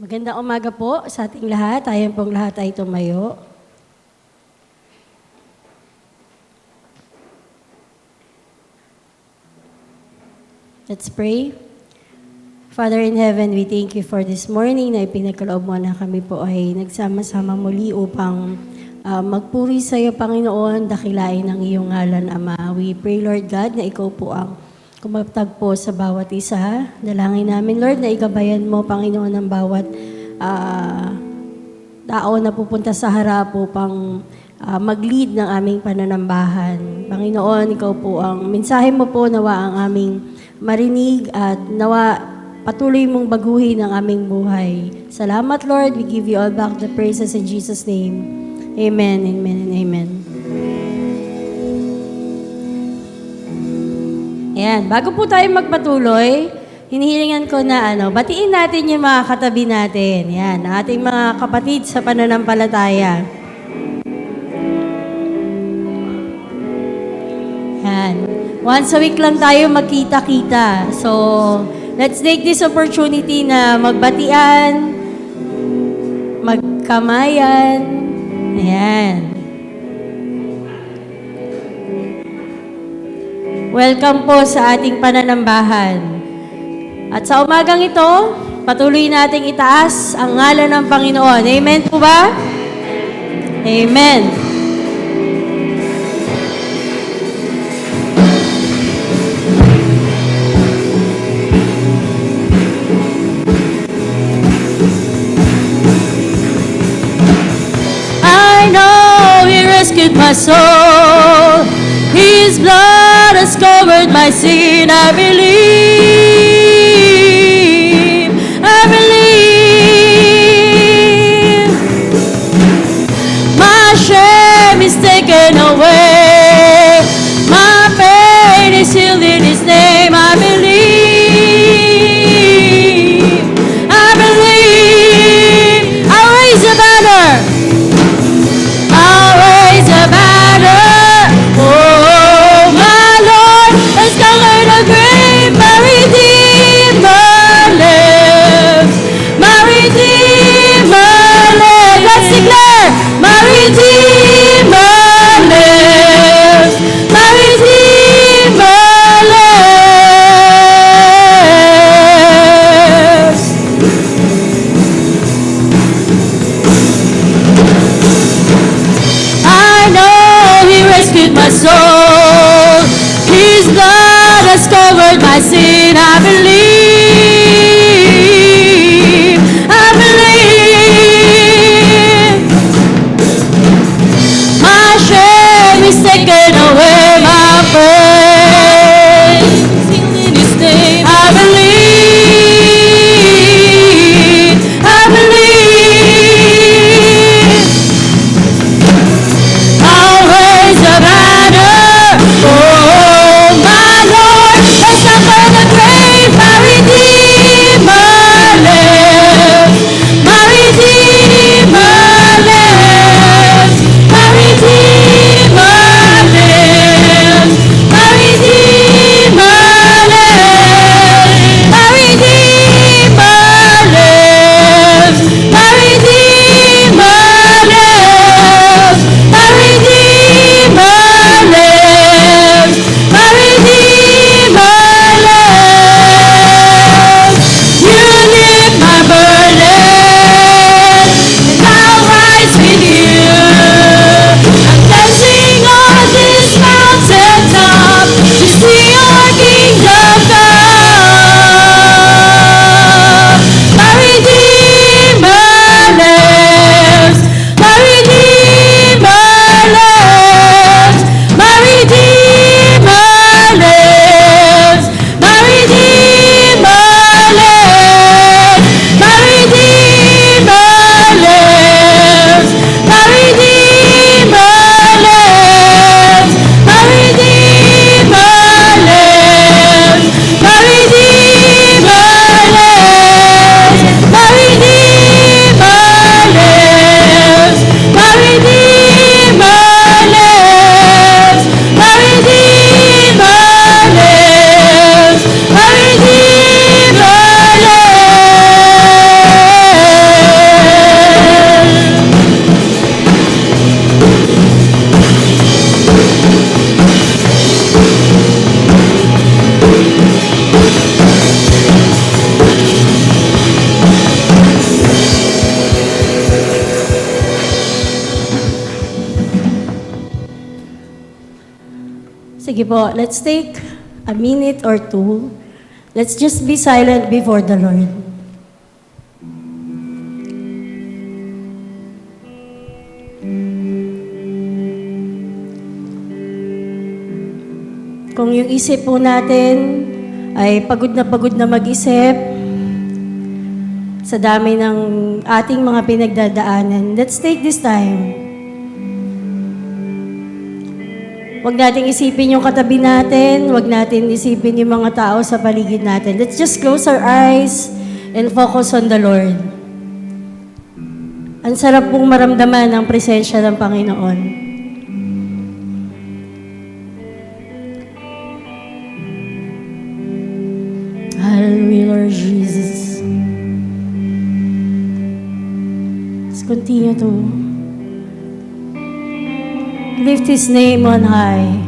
Magandang umaga po sa ating lahat. Tayo pong lahat ay tumayo. Let's pray. Father in heaven, we thank you for this morning na ipinagkaloob mo na kami po ay nagsama-sama muli upang magpuri sa iyo, Panginoon, dakilain ang iyong ngalan, Ama. We pray, Lord God, na ikaw po ang kumatagpo sa bawat isa. Dalangin namin, Lord, na igabayan mo, Panginoon, ang bawat tao na pupunta sa harap upang mag-lead ng aming pananambahan. Panginoon, ikaw po ang mensahe mo po, nawa ang aming marinig at nawa patuloy mong baguhin ang aming buhay. Salamat, Lord. We give you all back the praises in Jesus' name. Amen, amen, and amen. Ayan, bago po tayo magpatuloy, hinihilingan ko na batiin natin yung mga katabi natin. Yan, ating mga kapatid sa pananampalataya. Yan. Once a week lang tayo magkita-kita. So, let's take this opportunity na magbatian, magkamayan. Ayan. Welcome po sa ating pananambahan. At sa umagang ito, patuloy nating itaas ang ngalan ng Panginoon. Amen po ba? Amen. I know He rescued my soul. His blood has covered my sin. I believe. My shame is taken away. My pain is healed in His name. I believe. I'll raise a banner. I'll raise a banner. Oh, my Lord has conquered the grave. My Redeemer lives. My Redeemer lives. Let's declare. My Redeemer lives. My Redeemer lives. I know He rescued my soul. His blood has covered my sin. I believe. My shame is taken away. My pain is healed in His name. I believe. I'll raise a banner. Oh, my Lord has conquered the grave. My Sige po, let's take a minute or two. Let's just be silent before the Lord. Kung yung isip po natin ay pagod na mag-isip sa dami ng ating mga pinagdadaanan, let's take this time. Huwag nating isipin yung katabi natin, huwag natin isipin yung mga tao sa paligid natin. Let's just close our eyes and focus on the Lord. Ang sarap pong maramdaman ang presensya ng Panginoon. Hallelujah, Lord Jesus. Let's continue to lift His name on high.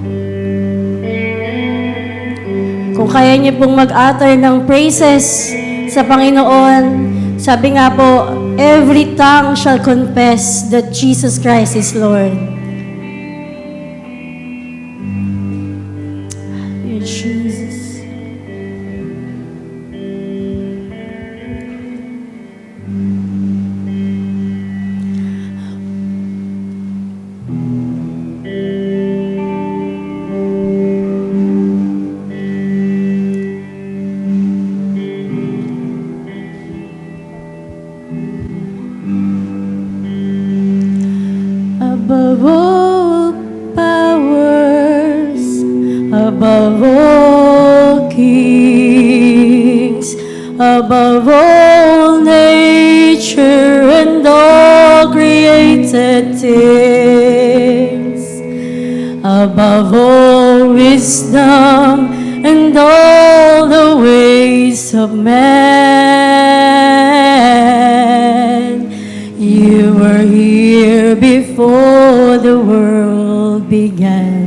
Kung kaya niyo pong mag-utter ng praises sa Panginoon, sabi nga po, every tongue shall confess that Jesus Christ is Lord. Hallelujah, Jesus. Above all powers, above all kings, above all nature and all created things, above all wisdom and all the ways of man. You were here before the world began.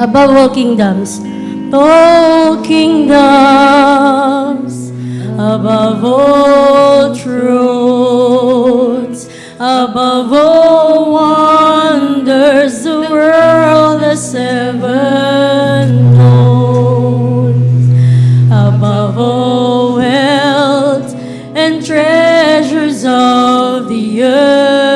Above all kingdoms, above all thrones, above all wonders the world has ever known, above all wealth and treasures of the earth.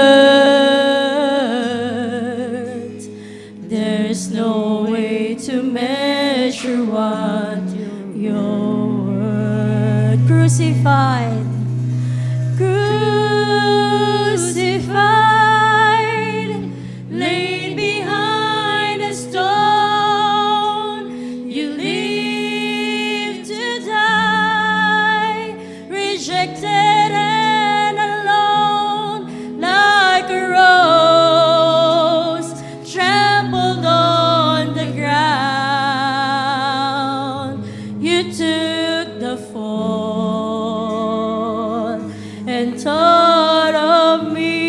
There's no way to measure what your word. Crucified, laid behind a stone. You live to die, rejected and alone, like a rose trampled on the ground. You took the fall and taught of me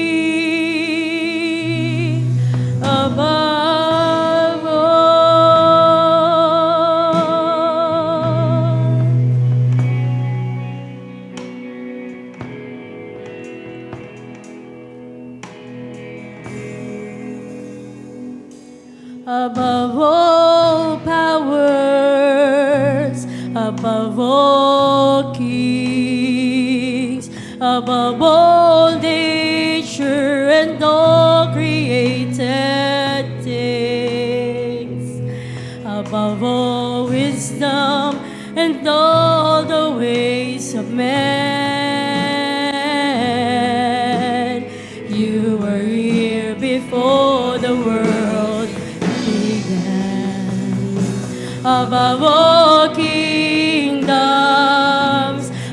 above all. Above all powers, above all kings, above all nature and all created things, above all wisdom and all the ways of man. You were here before the world began. Above all kingdoms,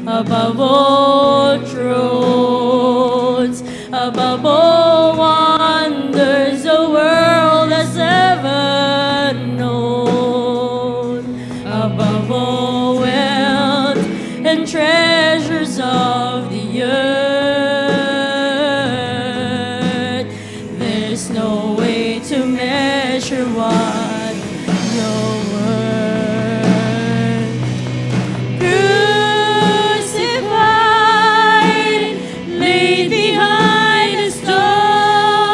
above all thrones, above all wonders the world has ever known, above all wealth and treasures of the earth. There's no way to measure what your word. Crucified, laid behind a stone.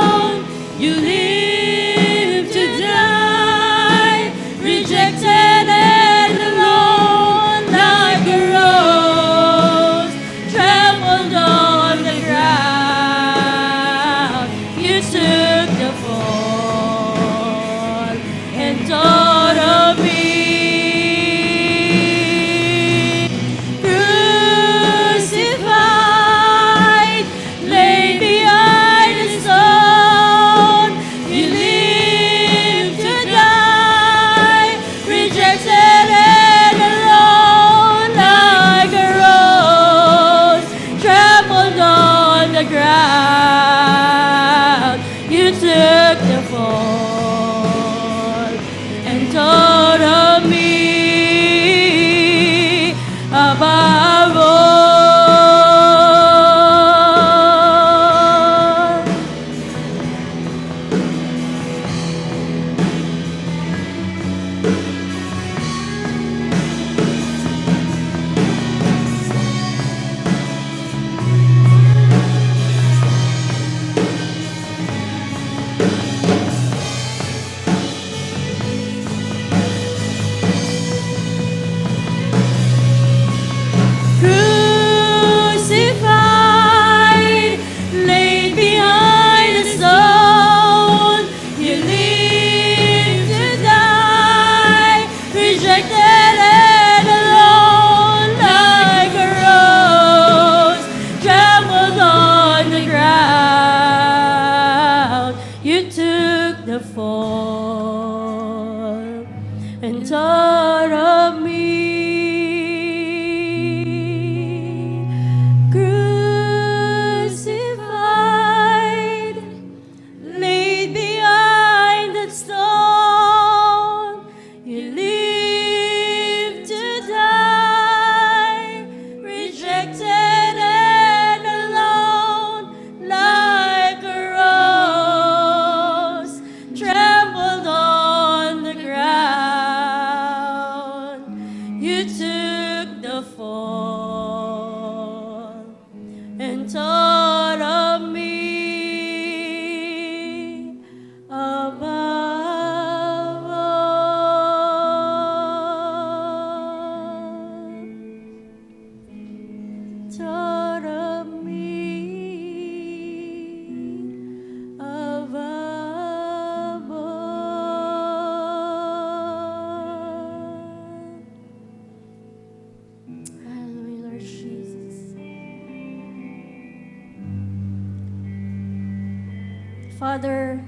Father,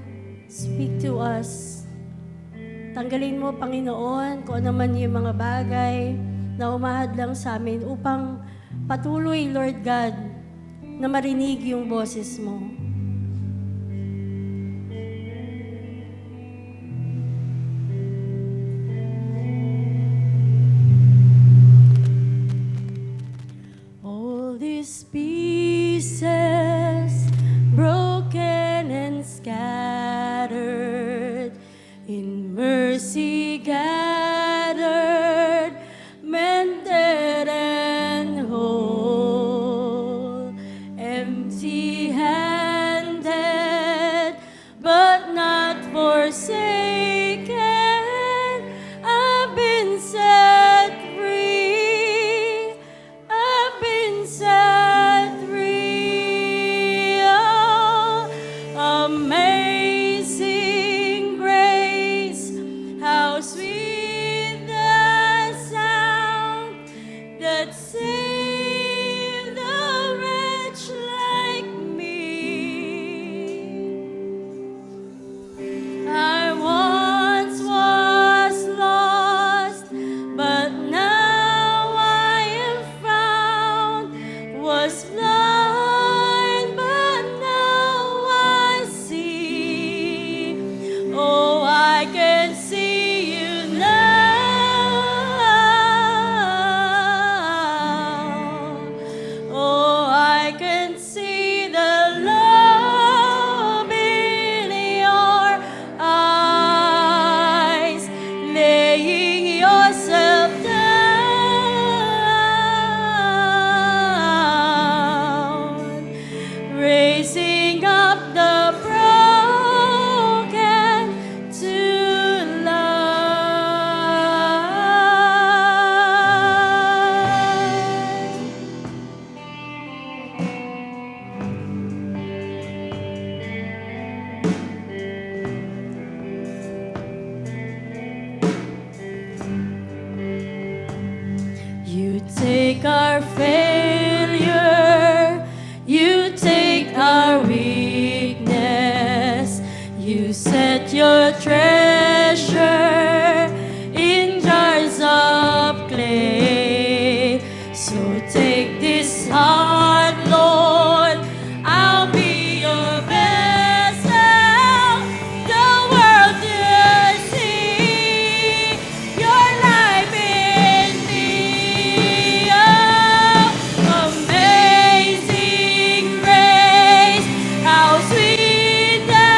speak to us. Tanggalin mo, Panginoon, kung ano man yung mga bagay na umahad lang sa amin upang patuloy, Lord God, na marinig yung boses mo. All these pieces broken and scattered, in mercy gathered, mended and whole, empty-handed, but not forsaken. I've been set free. I've been set free. Oh, amazing grace, how sweet the sound that saved a wretch like me. I once was lost, but now I am found. Was blind, but now I see. Oh, I can see you now. Oh, I can see the love in your eyes, laying yourself down, raising up the broken to life. You take our failure, you take our weakness, you set your treasure in jars of clay. So take this heart, Lord, I'll be your vessel. The world will see your life in me. Oh, amazing grace, how sweet the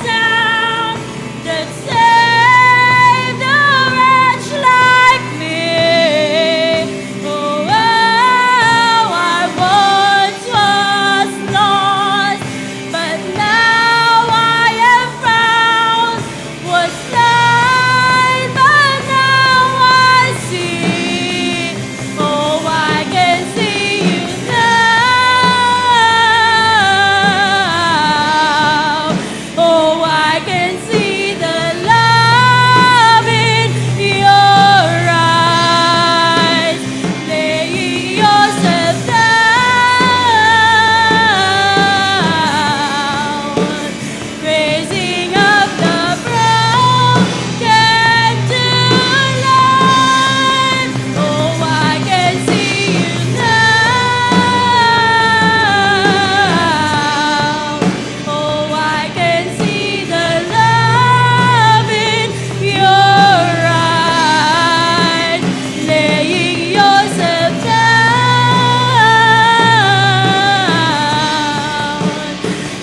sound that saved a wretch like me. Oh, I once was lost, but now I am found. Was blind, but now I see. Oh, I can see you now. Oh, I can see the love in your eyes, laying yourself down, raising up the broken to life. Oh, I can see you now. Oh, I can see the love in your eyes, laying yourself down,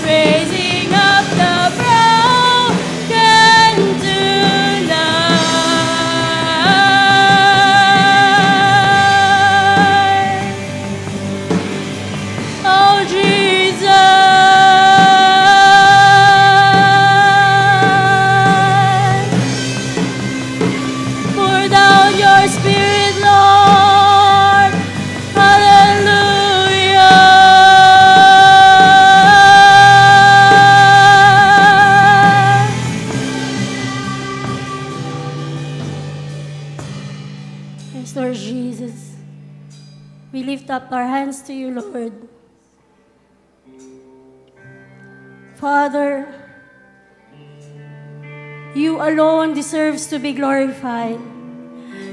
raising up the broken to life. Oh, Jesus, pour down your spirit, Lord. Hallelujah. Yes, Lord Jesus, we lift up our hands to you, Lord. Father, you alone deserves to be glorified.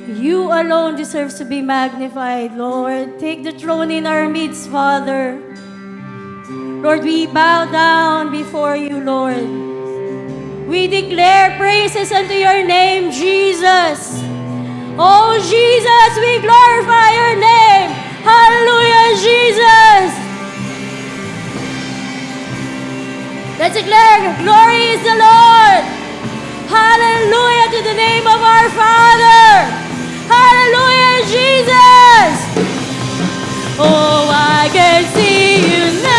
You alone deserves to be magnified, Lord. Take the throne in our midst, Father. Lord, we bow down before you, Lord. We declare praises unto your name, Jesus. Oh, Jesus, we glorify your name. Hallelujah, Jesus. Let's declare, glory is the Lord. Hallelujah to the name of our Father. Hallelujah, Jesus. Oh, I can see you now.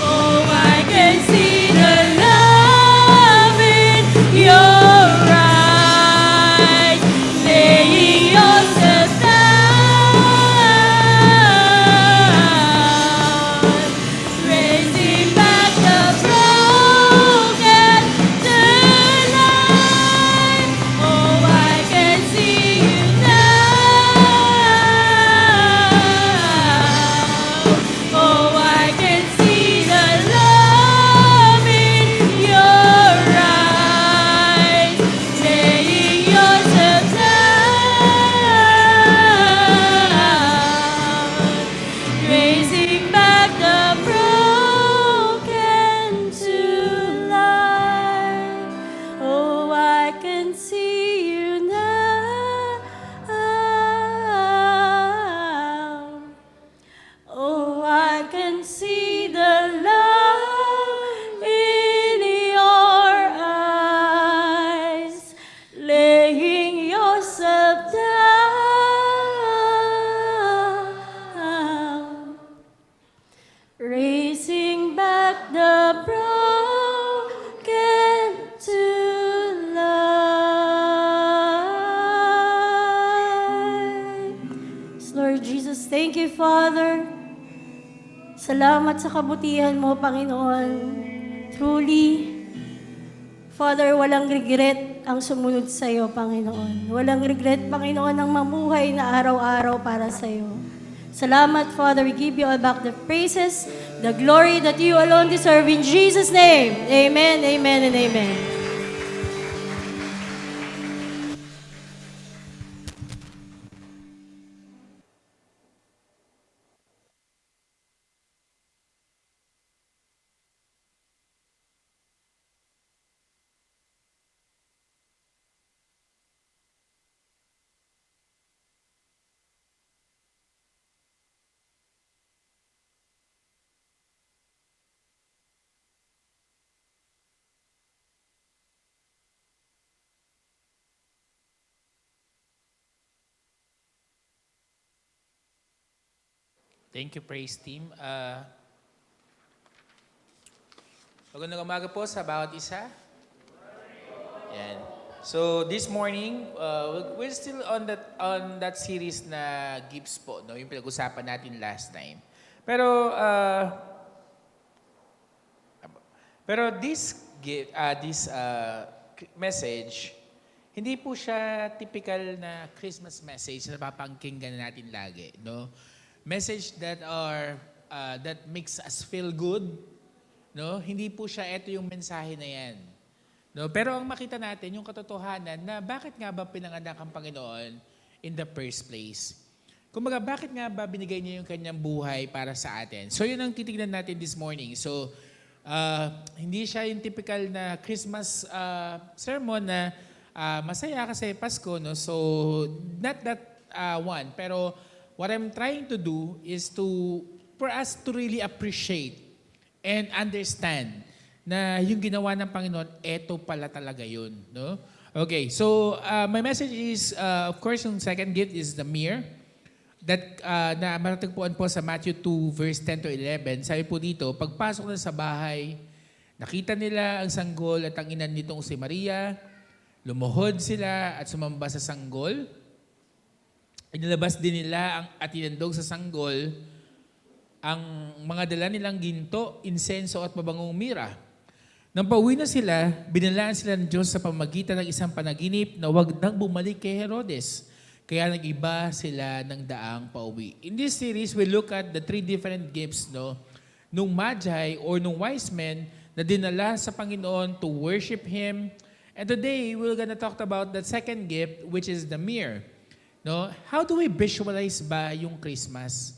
Oh, I can see the love in your eyes, laying yourself down, raising back the broken to life. Oh, I can see you now. Oh, I can see the love in your eyes, laying yourself down, raising back the broken to life. Oh, I can see you now. Oh, I can see the love in your eyes, laying yourself down, raising back the broken to life. Lord Jesus, thank you, Father. Salamat sa kabutihan mo, Panginoon. Truly, Father, walang regret ang sumunod sa iyo, Panginoon. Walang regret, Panginoon, ang mamuhay na araw-araw para sa iyo. Salamat, Father. We give you all back the praises, the glory that you alone deserve. In Jesus' name, amen, amen, and amen. Thank you, praise team. Magandang umaga po sa bawat isa. Yan. So this morning, we're still on that series na gifts po, no? Yung pinag-usapan natin last time. Pero this message, hindi po siya typical na Christmas message na papangkinggan natin lagi, no? Message that makes us feel good, no? Hindi po siya ito yung mensahe na yan. No, pero ang makita natin yung katotohanan na bakit nga ba pinanganak ang Panginoon in the first place. Kumbaga, bakit nga ba binigay niya yung kanyang buhay para sa atin? So yun ang titignan natin this morning. So hindi siya yung typical na Christmas sermon na masaya kasi Pasko, no? So not that one, pero what I'm trying to do is for us to really appreciate and understand na yung ginawa ng Panginoon, eto pala talaga yun. No? Okay, so my message is, of course, yung second gift is the mirror that na matatagpuan po sa Matthew 2, verse 10 to 11. Sabi po dito, pagpasok na sa bahay, nakita nila ang sanggol at ang ina nitong si Maria, lumuhod sila at sumamba sa sanggol. Inilabas din nila at inandog sa sanggol ang mga dala nilang ginto, insenso at mabangong mira. Nang pauwi na sila, binalaan sila ng Diyos sa pamagitan ng isang panaginip na huwag nang bumalik kay Herodes. Kaya nag-iba sila ng daang pauwi. In this series, we look at the three different gifts, no? Nung Magi or nung wise men na dinala sa Panginoon to worship Him. And today, we're gonna talk about the second gift, which is the myrrh. No? How do we visualize ba yung Christmas?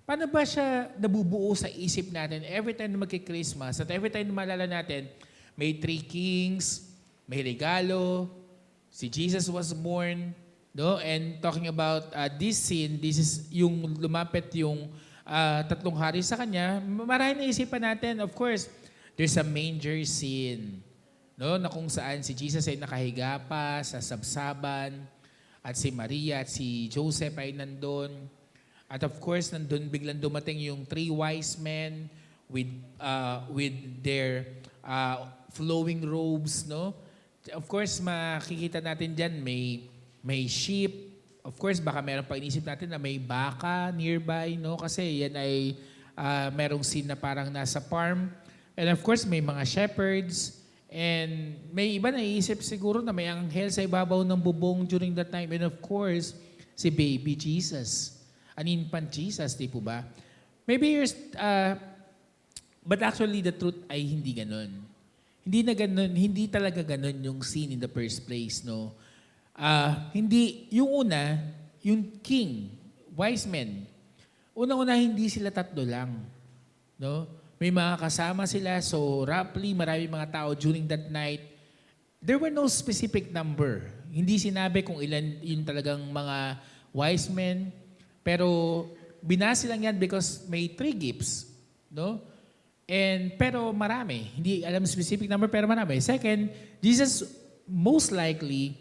Paano ba siya nabubuo sa isip natin every time na magki-Christmas at every time na malala natin, may three kings, may regalo, si Jesus was born, no? And talking about this scene, this is yung lumapit yung tatlong hari sa kanya, marahil naisipan natin, of course, there's a manger scene, no? Na kung saan si Jesus ay nakahiga pa sa sabsaban, at si Maria at si Joseph ay nandun. At of course, nandun biglang dumating yung three wise men with their flowing robes, no? Of course, makikita natin dyan, may sheep. Of course, baka meron pa inisip natin na may baka nearby, no? Kasi yan ay merong scene na parang nasa farm. And of course, may mga shepherds. And may iba naisip siguro na may anghel sa ibabaw ng bubong during that time. And of course, si baby Jesus. An infant Jesus, di po ba? Maybe but actually the truth ay hindi ganun. Hindi talaga ganun yung scene in the first place, no? Hindi, yung una, yung king, wise men, unang-una hindi sila tatlo lang, no? May mga kasama sila, so roughly marami mga tao during that night. There were no specific number. Hindi sinabi kung ilan yung talagang mga wise men, pero binasi lang yan because may three gifts, no? Pero marami. Hindi alam specific number, pero marami. Second, Jesus most likely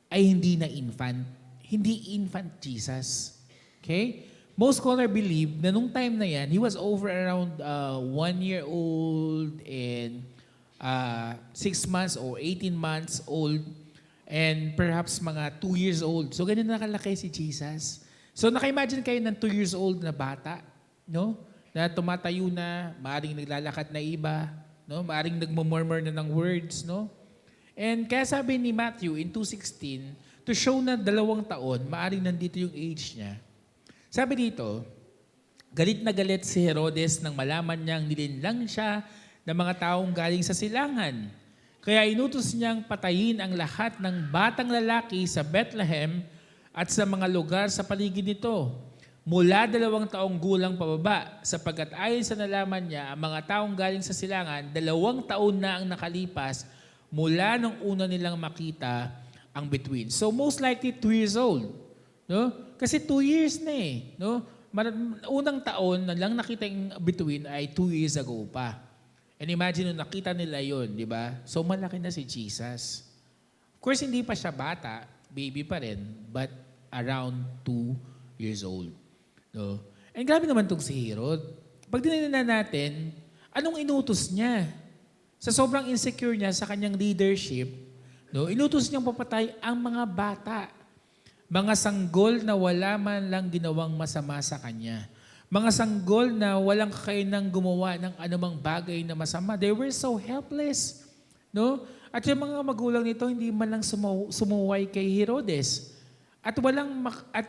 ay hindi na infant. Hindi infant Jesus. Okay? Most scholars believe na nung time na yan, he was over around 1 year old and 6 months or 18 months old and perhaps mga 2 years old. So ganun na kalaki si Jesus. So naka-imagine kayo ng 2 years old na bata, no? Na tumatayo na, maaring naglalakad na iba, no? Maaring nagmumurmur na ng words, no? And kaya sabi ni Matthew in 2:16, to show na 2 taon, maaring nandito yung age niya. Sabi dito, galit na galit si Herodes nang malaman niyang nilinlang siya ng mga taong galing sa silangan. Kaya inutos niyang patayin ang lahat ng batang lalaki sa Bethlehem at sa mga lugar sa paligid nito, mula 2 taong gulang pababa, sapagkat ayon sa nalaman niya, ang mga taong galing sa silangan, 2 taon na ang nakalipas mula nung una nilang makita ang bituin. So most likely 2 years old. No? Kasi 2 years na eh. No? Unang taon na lang nakita yung bituin ay 2 years ago pa. And imagine nung nakita nila yon, di ba? So malaki na si Jesus. Of course, hindi pa siya bata, baby pa rin, but around 2 years old. No? And grabe naman itong si Herod. Pag dinala natin, anong inutos niya? Sa sobrang insecure niya sa kanyang leadership, no, inutos niyang papatay ang mga bata. Mga sanggol na wala man lang ginawang masama sa kanya. Mga sanggol na walang kakainang gumawa ng anumang bagay na masama. They were so helpless. No? At yung mga magulang nito, hindi man lang sumuway kay Herodes. At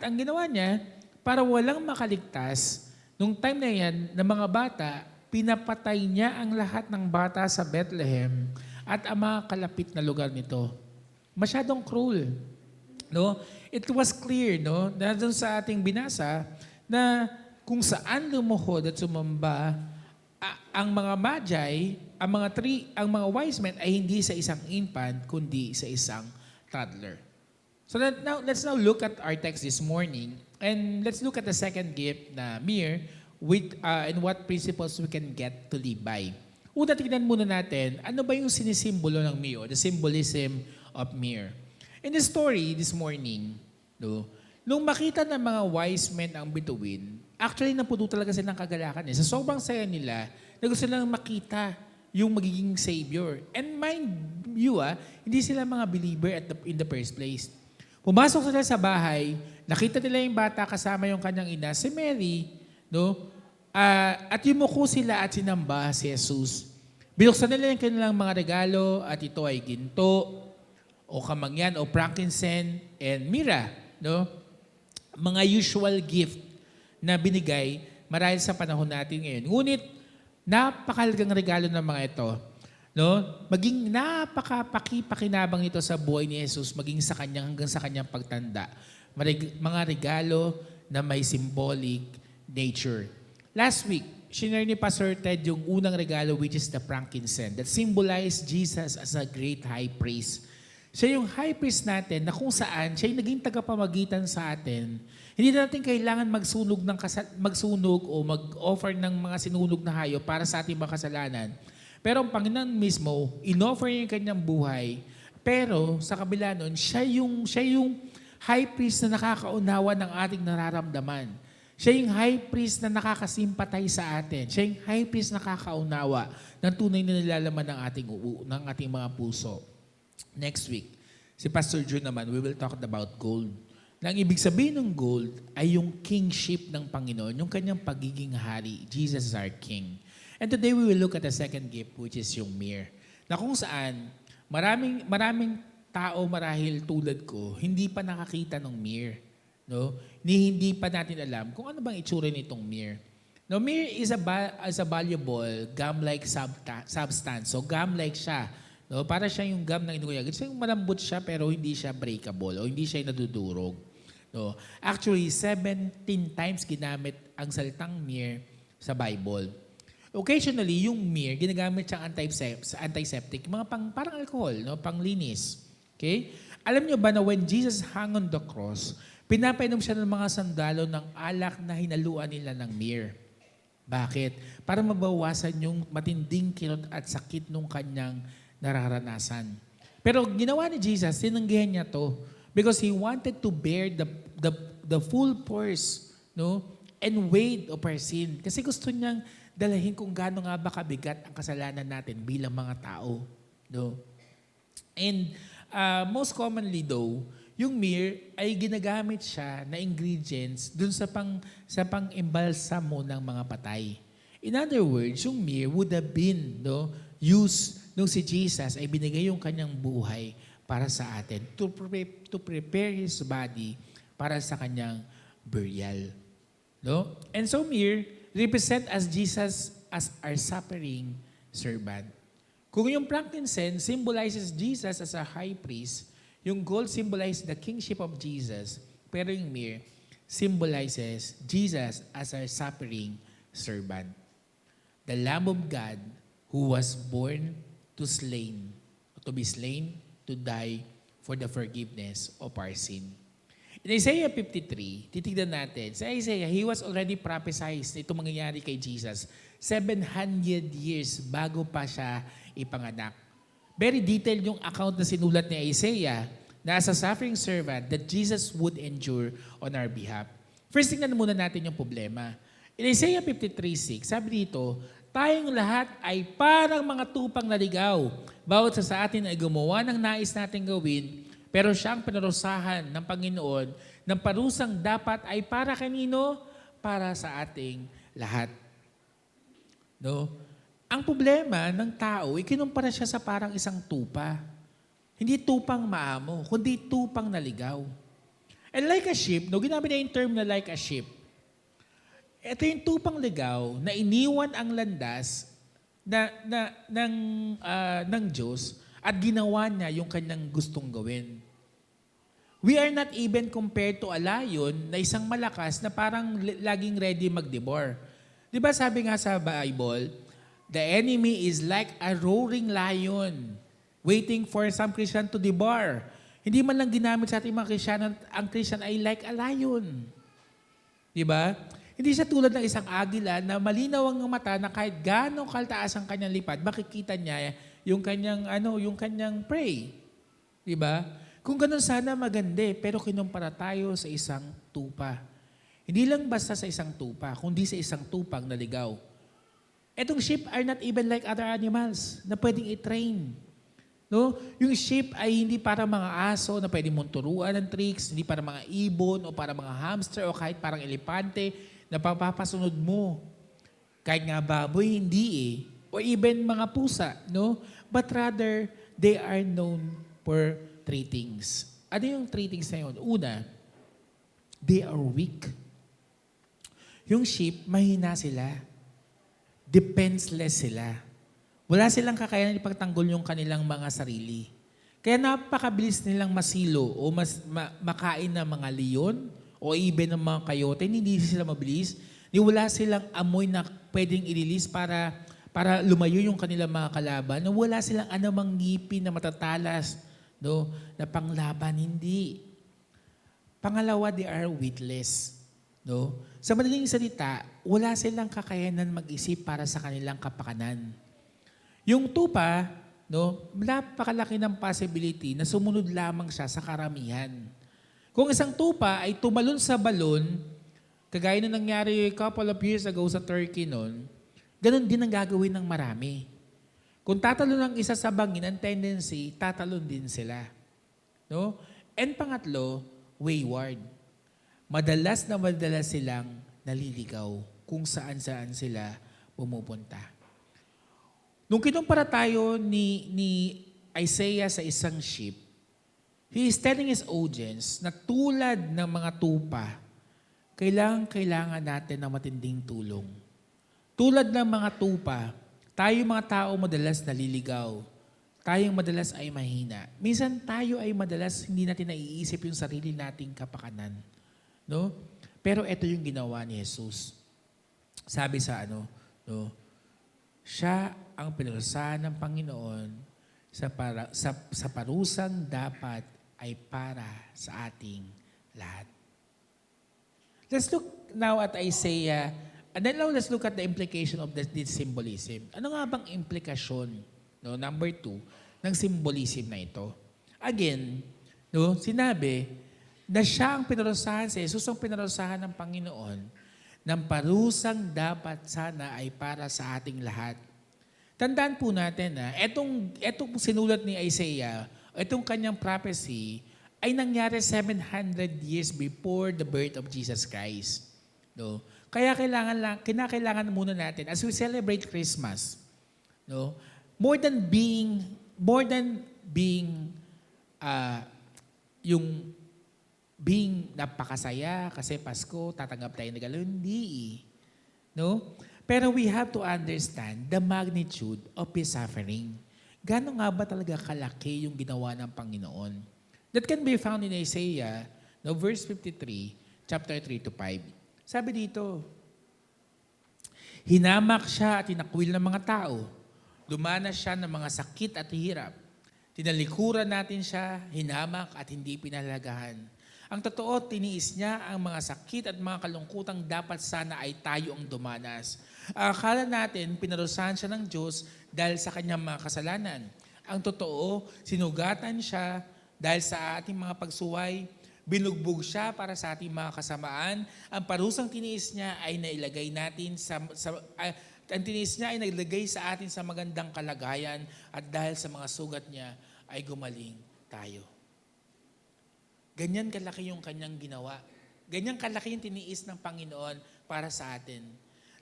ang ginawa niya, para walang makaligtas, nung time na yan, ng mga bata, pinapatay niya ang lahat ng bata sa Bethlehem at ang mga kalapit na lugar nito. Masyadong cruel. No? It was clear, no, na doon sa ating binasa na kung saan lumuhod at sumamba ang mga magi, ang mga wise men ay hindi sa isang infant kundi sa isang toddler. So let's now look at our text this morning and let's look at the second gift na myrrh and what principles we can get to live by. Una, tignan muna natin, ano ba yung sinisimbolo ng myrrh, the symbolism of myrrh. In the story this morning, no, nung makita ng mga wise men ang bituin, actually napuno talaga silang kagalakan. Sa sobrang saya nila, na gusto nilang makita yung magiging Savior. And mind you, hindi sila mga believer in the first place. Pumasok sila sa bahay, nakita nila yung bata kasama yung kanyang ina, si Mary, no? At yumuko sila at sinamba si Jesus. Binuksan nila yung kanilang mga regalo at ito ay ginto, o kamangyan, o frankincense, and myrrh, no? mga usual gift na binigay marahil sa panahon natin ngayon. Ngunit, napakalagang regalo ng mga ito. No? Maging napakapakipakinabang ito sa buhay ni Jesus, maging sa kanyang hanggang sa kanyang pagtanda. Mga regalo na may symbolic nature. Last week, shinare ni Pastor Ted yung unang regalo, which is the frankincense that symbolized Jesus as a great high priest. Siya yung high priest natin na kung saan siya yung naging tagapamagitan sa atin. Hindi natin kailangan magsunog o mag-offer ng mga sinunog na hayop para sa ating mga kasalanan. Pero ang Panginoon mismo, in-offer niya yung kanyang buhay. Pero sa kabila nun, siya yung high priest na nakakaunawa ng ating nararamdaman. Siya yung high priest na nakakasimpatay sa atin. Siya yung high priest na nakakaunawa ng tunay na nilalaman ng ating mga puso. Next week, si Pastor June naman, we will talk about gold. Na ang ibig sabihin ng gold ay yung kingship ng Panginoon, yung kanyang pagiging hari. Jesus is our king. And today we will look at the second gift, which is yung myrrh. Na kung saan, maraming tao marahil tulad ko, hindi pa nakakita ng myrrh. No? Hindi pa natin alam kung ano bang itsura nitong myrrh. No, myrrh is a valuable gum-like substance. So gum-like siya. No, para siya yung gum ng inuyag. It's yung malambot siya pero hindi siya breakable o hindi siya nadudurog. No. Actually, 17 times ginamit ang salitang myrrh sa Bible. Occasionally, yung myrrh, ginagamit siyang antiseptic, mga parang alcohol, no, panglinis. Okay? Alam niyo ba na when Jesus hung on the cross, pinapainom siya ng mga sandalo ng alak na hinaluan nila ng myrrh. Bakit? Para mabawasan yung matinding kirot at sakit nung kanyang nararanasan. Pero ginawa ni Jesus, tinanggihan niya to because He wanted to bear the full force, no, and weight of our sin. Kasi gusto niyang dalahin kung gaano nga ba kabigat ang kasalanan natin bilang mga tao. No? And most commonly though, yung myrrh ay ginagamit siya na ingredients dun sa pang-embalsamo ng mga patay. In other words, yung myrrh would have been used nung si Jesus ay binigay yung kanyang buhay para sa atin to prepare His body para sa kanyang burial. No? And so myrrh represent as Jesus as our suffering servant. Kung yung frankincense symbolizes Jesus as a high priest, yung gold symbolizes the kingship of Jesus, pero yung myrrh symbolizes Jesus as our suffering servant. The Lamb of God who was born to be slain, to die for the forgiveness of our sin. In Isaiah 53, titignan natin, sa Isaiah, he was already prophesied na ito mangyayari kay Jesus 700 years bago pa siya ipanganak. Very detailed yung account na sinulat ni Isaiah na as a suffering servant that Jesus would endure on our behalf. First, tingnan muna natin yung problema. In Isaiah 53:6, sabi dito, tayong lahat ay parang mga tupang naligaw. Bawat sa atin ay gumawa ng nais nating gawin, pero siya ang pinarusahan ng Panginoon ng parusang dapat ay para kanino? Para sa ating lahat. No? Ang problema ng tao, ikinumpara siya sa parang isang tupa. Hindi tupang maamo, kundi tupang naligaw. And like a sheep, ginamit niya yung term na like a sheep. Ito yung tupang ligaw na iniwan ang landas ng Diyos at ginawa niya yung kanyang gustong gawin. We are not even compared to a lion na isang malakas na parang laging ready mag-devour. Di ba sabi nga sa Bible, the enemy is like a roaring lion waiting for some Christian to devour. Hindi man lang ginamit sa ating mga Christian, ang Christian ay like a lion. Di ba? Hindi siya tulad ng isang agila na malinaw ang mata na kahit gaano kaltaas ang kanyang lipad, makikita niya yung kanyang prey. Di ba? Kung ganun sana maganda, pero kinumpara tayo sa isang tupa. Hindi lang basta sa isang tupa, kundi sa isang tupang naligaw. Etong sheep are not even like other animals na pwedeng i-train. No? Yung sheep ay hindi para mga aso na pwedeng mong turuan ng tricks, hindi para mga ibon o para mga hamster o kahit parang elepante na papasunod mo. Kahit nga baboy, hindi eh. Or even mga pusa, no? But rather, they are known for 3 things. Ano yung 3 things na yun? Una, they are weak. Yung sheep, mahina sila. Defenseless sila. Wala silang kakayanan ipagtanggol yung kanilang mga sarili. Kaya napakabilis nilang masilo o makain ng mga leon o even ng mga kayote. Hindi sila mabilis. Wala silang amoy na pwedeng ililis para lumayo yung kanilang mga kalaban. Wala silang anumang ngipin na matatalas, no, na panglaban. Hindi. Pangalawa, they are witless. No? Sa madaling salita, wala silang kakayanan mag-isip para sa kanilang kapakanan. Yung tupa, no, napakalaki ng possibility na sumunod lamang siya sa karamihan. Kung isang tupa ay tumalon sa balon, kagaya na nangyari a couple of years ago sa Turkey noon, ganun din ang gagawin ng marami. Kung tatalon ang isa sa bangin, ang tendency, tatalon din sila. No? And pangatlo, wayward. Madalas silang naliligaw kung saan-saan sila pumupunta. Nung kinumpara tayo ni Isaiah sa isang sheep, he is telling his audience na tulad ng mga tupa, kailangan natin ng matinding tulong. Tulad ng mga tupa, tayo mga tao madalas naliligaw. Tayong madalas ay mahina. Minsan tayo ay madalas hindi natin naiisip yung sarili nating kapakanan. No? Pero ito yung ginawa ni Jesus. Sabi sa siya ang pinarusahan ng Panginoon sa parusang dapat ay para sa ating lahat. Let's look now at Isaiah, and then now let's look at the implication of this symbolism. Ano nga bang implikasyon, no, number 2, ng symbolism na ito? Again, no, sinabi na siya ang pinarusahan, si Jesus ang pinarusahan ng Panginoon, ng parusang dapat sana ay para sa ating lahat. Tandaan po natin na etong sinulat ni Isaiah, itong kanyang prophecy, ay nangyari 700 years before the birth of Jesus Christ. No? Kaya kinakailangan muna natin, as we celebrate Christmas, no, more than being napakasaya kasi Pasko, tatanggap tayo ng regalo, hindi. No? Pero we have to understand the magnitude of His suffering. Gano'n nga ba talaga kalaki yung ginawa ng Panginoon? That can be found in Isaiah, no, verse 53, chapter 3 to 5. Sabi dito, hinamak siya at tinakwil ng mga tao. Dumanas siya ng mga sakit at hirap. Tinalikuran natin siya, hinamak at hindi pinalagahan. Ang totoo, tiniis niya ang mga sakit at mga kalungkutang dapat sana ay tayo ang dumanas. Akala natin, pinarusahan siya ng Diyos dahil sa kanyang mga kasalanan. Ang totoo, sinugatan siya dahil sa ating mga pagsuway, binugbog siya para sa ating mga kasamaan. Ang parusang tiniis niya ay nailagay natin ang tiniis niya ay naglagay sa atin sa magandang kalagayan at dahil sa mga sugat niya ay gumaling tayo. Ganyan kalaki yung kanyang ginawa. Ganyan kalaki yung tiniis ng Panginoon para sa atin.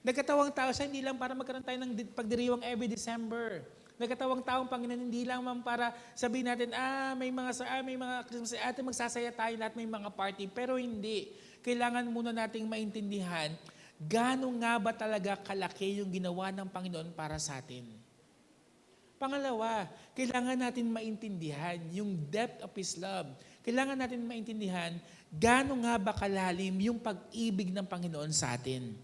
Nagkatawang tao siya hindi lang para magkaroon tayo ng pagdiriwang every December. Nagkatawang taong Panginoon hindi lang para sabihin natin, may mga Christmas, atin magsasaya tayo lahat, may mga party. Pero hindi. Kailangan muna nating maintindihan gaano nga ba talaga kalaki yung ginawa ng Panginoon para sa atin. Pangalawa, kailangan natin maintindihan yung depth of His love. Kailangan natin maintindihan gaano nga ba kalalim yung pag-ibig ng Panginoon sa atin.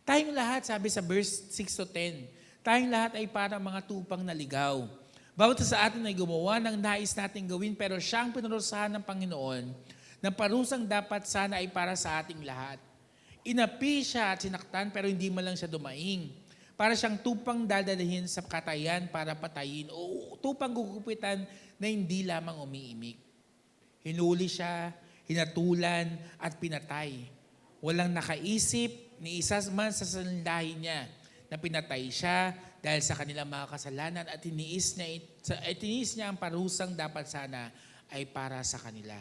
Tayong lahat, sabi sa verse 6 to 10, tayong lahat ay para mga tupang naligaw. Bawat sa atin ay gumawa ng nais nating gawin, pero siyang pinarusahan ng Panginoon na parusang dapat sana ay para sa ating lahat. Inapi siya at sinaktan, pero hindi man lang siya dumaing. Para siyang tupang dadalhin sa katayan para patayin o tupang gugupitan na hindi lamang umiimik. Hinuli siya, hinatulan at pinatay. Walang nakaisip ni isa man sa sandahin niya na pinatay siya dahil sa kanilang mga kasalanan at tiniis niya ang parusang dapat sana ay para sa kanila.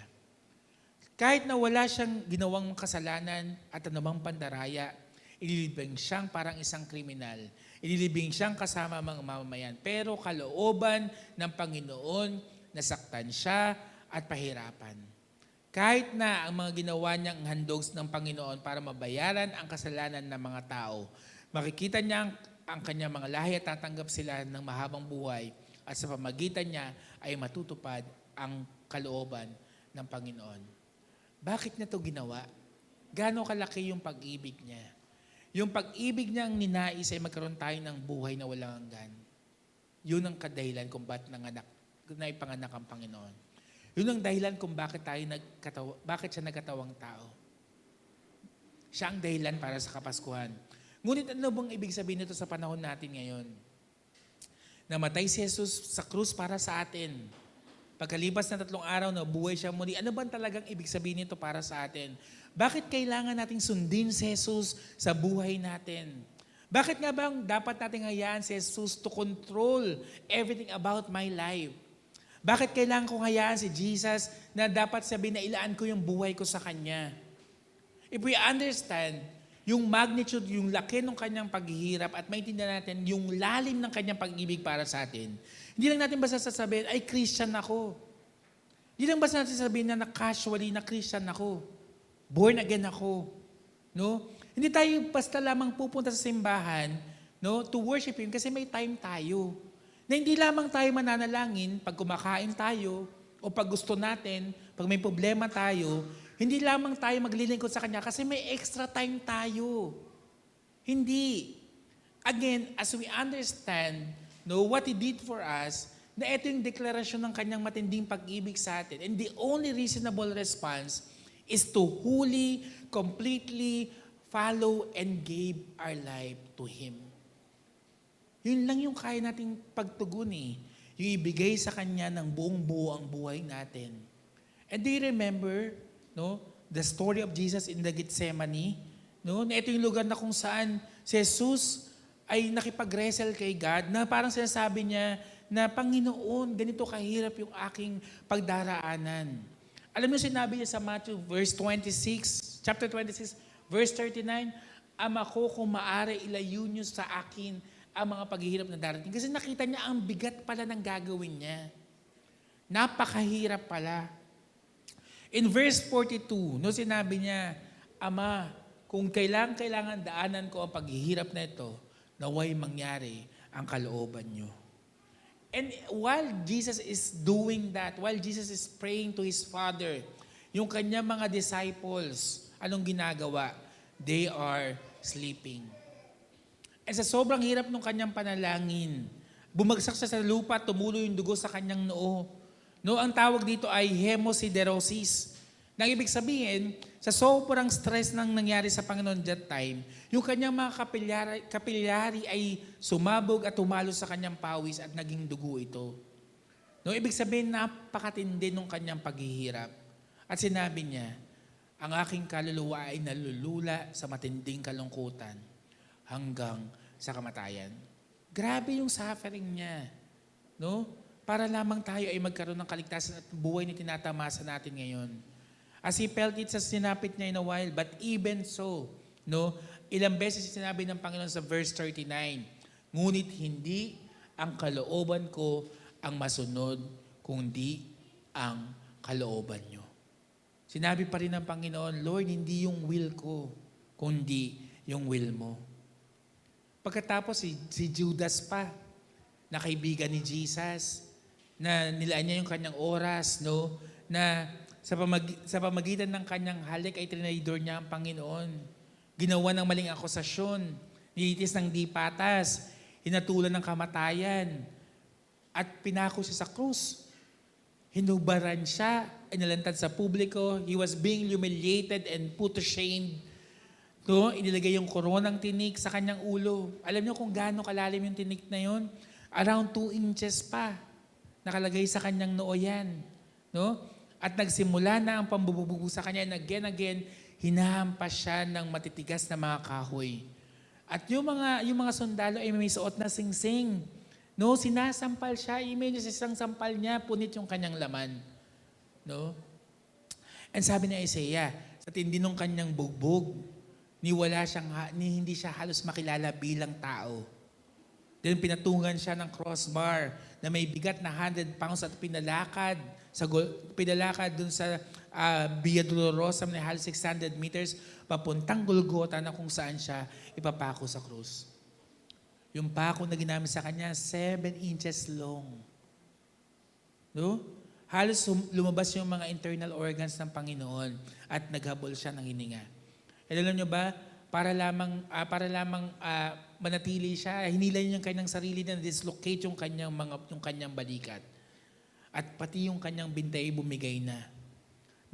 Kahit na wala siyang ginawang kasalanan at anumang pandaraya, ililibing siyang parang isang kriminal. Ililibing siyang kasama mga mamamayan. Pero kalooban ng Panginoon, nasaktan siya at pahirapan. Kahit na ang mga ginawa niyang handog ng Panginoon para mabayaran ang kasalanan ng mga tao, makikita niya ang kanyang mga lahi at tatanggap sila ng mahabang buhay at sa pamagitan niya ay matutupad ang kalooban ng Panginoon. Bakit niya ito ginawa? Gaano kalaki yung pag-ibig niya? Yung pag-ibig niya ang ninais ay magkaroon tayo ng buhay na walang hanggan. Yun ang kadahilan kung ba't naipanganak ang Panginoon. Yun ang dahilan kung bakit siya nagkatawang tao. Siya ang dahilan para sa Kapaskuhan. Ngunit ano bang ibig sabihin nito sa panahon natin ngayon? Namatay si Jesus sa krus para sa atin. Pagkalipas ng 3 araw na buhay siya muli, ano bang talagang ibig sabihin nito para sa atin? Bakit kailangan nating sundin si Jesus sa buhay natin? Bakit nga bang dapat nating hayaan si Jesus to control everything about my life? Bakit kailangan kong hayaan si Jesus na dapat sabihin na ilaan ko yung buhay ko sa Kanya? If we understand yung magnitude, yung laki ng Kanyang paghihirap at maintindihan natin yung lalim ng Kanyang pag-ibig para sa atin, hindi lang natin basta sasabihin, ay Christian ako. Hindi lang basta natin sasabihin na casually na Christian ako. Born again ako. No? Hindi tayo basta lamang pupunta sa simbahan, no, to worship Him kasi may time tayo. Na hindi lamang tayo mananalangin pag kumakain tayo o pag gusto natin, pag may problema tayo, hindi lamang tayo maglilingkod sa Kanya kasi may extra time tayo. Hindi. Again, as we understand what He did for us, na ito yung deklarasyon ng Kanyang matinding pag-ibig sa atin. And the only reasonable response is to wholly, completely follow and give our life to Him. Yun lang yung kaya nating pagtugon eh. Yung ibigay sa Kanya ng buong buo ang buhay natin. And do you remember, the story of Jesus in the Gethsemane? Na ito yung lugar na kung saan si Jesus ay nakipag-wrestle kay God na parang sinasabi niya na, Panginoon, ganito kahirap yung aking pagdaraanan. Alam niyo sinabi niya sa Matthew chapter 26, verse 39, Ama ko, kung maaari ilayo niyo sa akin ang mga paghihirap na darating. Kasi nakita niya ang bigat pala ng gagawin niya. Napakahirap pala. In verse 42, sinabi niya, Ama, kung kailangan daanan ko ang paghihirap na ito, naway mangyari ang kalooban niyo. And while Jesus is doing that, while Jesus is praying to His Father, yung kanyang mga disciples, anong ginagawa? They are sleeping. At sa sobrang hirap ng kanyang panalangin, bumagsak siya sa lupa, tumulo yung dugo sa kanyang noo. Ang tawag dito ay hemosiderosis. Nang ibig sabihin, sa sobrang stress nang nangyari sa Panginoon that time, yung kanyang mga kapilyari ay sumabog at tumalo sa kanyang pawis at naging dugo ito. Ibig sabihin, napakatindi ng kanyang paghihirap. At sinabi niya, ang aking kaluluwa ay nalulula sa matinding kalungkutan hanggang sa kamatayan. Grabe yung suffering niya. Para lamang tayo ay magkaroon ng kaligtasan at buhay na tinatamasa natin ngayon. As He felt it, sa sinapit niya in a while, but even so, ilang beses sinabi ng Panginoon sa verse 39, ngunit hindi ang kalooban ko ang masunod, kundi ang kalooban niyo. Sinabi pa rin ng Panginoon, Lord, hindi yung will ko, kundi yung will mo. Pagkatapos si Judas pa, na kaibigan ni Jesus, na nilaan niya yung kanyang oras, na sa pamagitan ng kanyang halik ay trinidor niya ang Panginoon. Ginawa ng maling akusasyon, nilitis ng di patas, hinatulan ng kamatayan, at pinako siya sa krus. Hinubaran siya, inalantad sa publiko, he was being humiliated and put to shame. Inilagay yung koronang tinik sa kanyang ulo. Alam niyo kung gaano kalalim yung tinik na yun? Around 2 inches pa. Nakalagay sa kanyang noo yan. At nagsimula na ang pambubugbog sa kanya. And again, hinahampas siya ng matitigas na mga kahoy. At yung mga sundalo ay may suot na singsing. Sinasampal siya. Imagine sa isang sampal niya, punit yung kanyang laman. And sabi ni Isaiah, sa tindi ng kanyang bugbog, hindi siya halos makilala bilang tao. Then pinatungan siya ng crossbar na may bigat na 100 pounds at pinalakad dun sa Via Dolorosa na halos 600 meters papuntang Golgota na kung saan siya ipapako sa krus. Yung pako na ginamit sa kanya, 7 inches long. No? Halos lumabas yung mga internal organs ng Panginoon at naghabol siya ng hininga. And alam nyo ba, para lamang manatili siya, hinila niya yung kanyang sarili na dislocate yung kanyang balikat. At pati yung kanyang bintay bumigay na.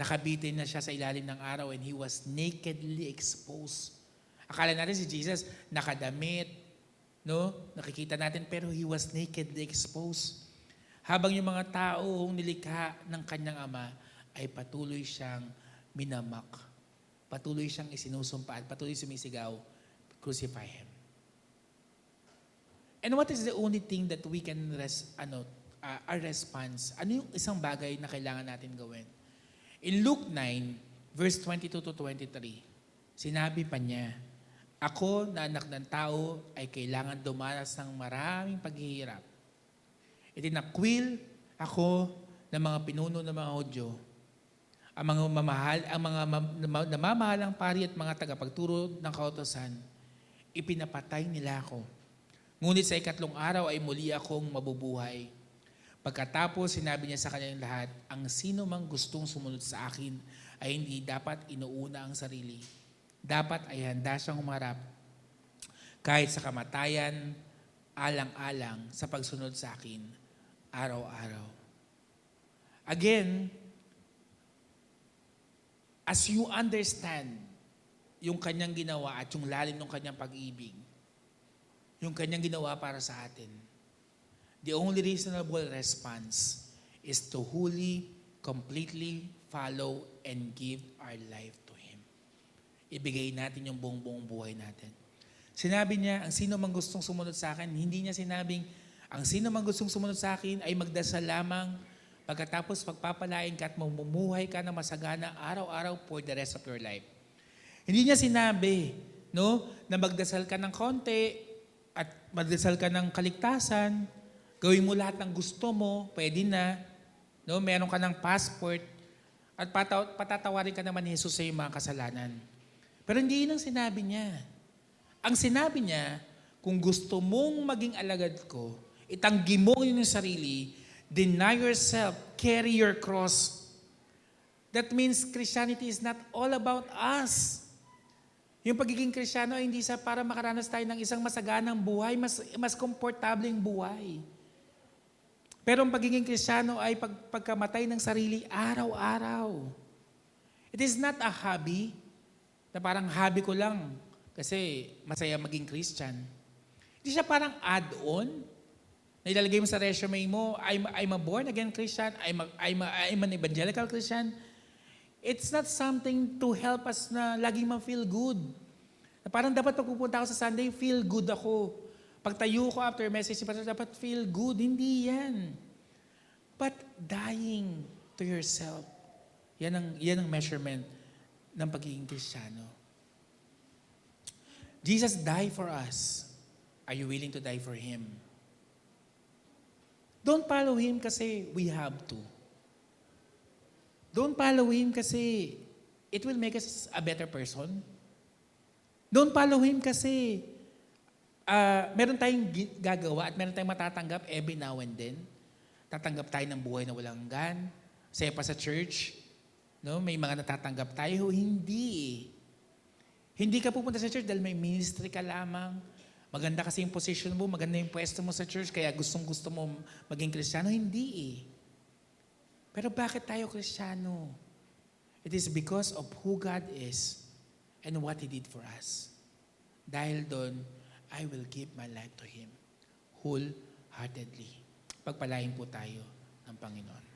Nakabitin na siya sa ilalim ng araw and he was nakedly exposed. Akala natin si Jesus nakadamit, no? Nakikita natin, pero he was nakedly exposed. Habang yung mga taong nilikha ng kanyang ama ay patuloy siyang minamak. Patuloy siyang isinusumpa at patuloy sumisigaw, crucify him. And what is the only thing that we can our response? Ano yung isang bagay na kailangan natin gawin? In Luke 9, verse 22 to 23, sinabi pa niya, ako na anak ng tao ay kailangan dumanas ng maraming paghihirap. Itinakwil ako ng mga pinuno ng mga Hudyo, ang mga namamahalang pari at mga tagapagturo ng kautosan, ipinapatay nila ako. Ngunit sa 3 araw ay muli akong mabubuhay. Pagkatapos, sinabi niya sa kanilang lahat, ang sino mang gustong sumunod sa akin ay hindi dapat inuuna ang sarili. Dapat ay handa siyang humarap kahit sa kamatayan, alang-alang sa pagsunod sa akin, araw-araw. Again, as you understand yung kanyang ginawa at yung lalim ng kanyang pag-ibig, yung kanyang ginawa para sa atin, the only reasonable response is to wholly, completely follow and give our life to Him. Ibigay natin yung buong buhay natin. Sinabi niya, ang sino mang gustong sumunod sa akin, hindi niya sinabing, ang sino mang gustong sumunod sa akin ay magdasal lamang, pagkatapos pagpapalain ka at mamumuhay ka na masagana araw-araw for the rest of your life. Hindi niya sinabi, no, na magdasal ka ng konti at magdasal ka ng kaligtasan, gawin mo lahat ng gusto mo, pwede na, no, meron ka ng passport, at patatawarin ka naman ni Jesus sa iyong mga kasalanan. Pero hindi yun ang sinabi niya. Ang sinabi niya, kung gusto mong maging alagad ko, itanggi mo yung sarili, deny yourself, carry your cross. That means Christianity is not all about us. Yung pagiging Kristiyano ay hindi sa para makaranas tayo ng isang masaganang buhay, mas komportableng buhay. Pero ang pagiging Kristiyano ay pagkamatay ng sarili araw-araw. It is not a hobby, na parang hobby ko lang kasi masaya maging Christian. Hindi siya parang add-on na ilalagay mo sa resume mo, I'm a born-again Christian, I'm an evangelical Christian. It's not something to help us na laging ma-feel good. Na parang dapat pag pupunta ako sa Sunday, feel good ako. Pag tayo ko after message, dapat feel good. Hindi yan. But dying to yourself, yan ang measurement ng pagiging Kristiyano. Jesus died for us. Are you willing to die for Him? Don't follow Him kasi we have to. Don't follow Him kasi it will make us a better person. Don't follow Him kasi meron tayong gagawa at meron tayong matatanggap every now and then. Tatanggap tayo ng buhay na walang hanggan. Saya pa sa church, no? May mga natatanggap tayo. Hindi. Hindi ka pupunta sa church dahil may ministry ka lamang. Maganda kasi yung position mo, maganda yung pwesto mo sa church, kaya gustong-gusto mo maging Kristiyano. Hindi eh. Pero bakit tayo Kristiyano? It is because of who God is and what He did for us. Dahil doon, I will give my life to Him wholeheartedly. Pagpalain po tayo ng Panginoon.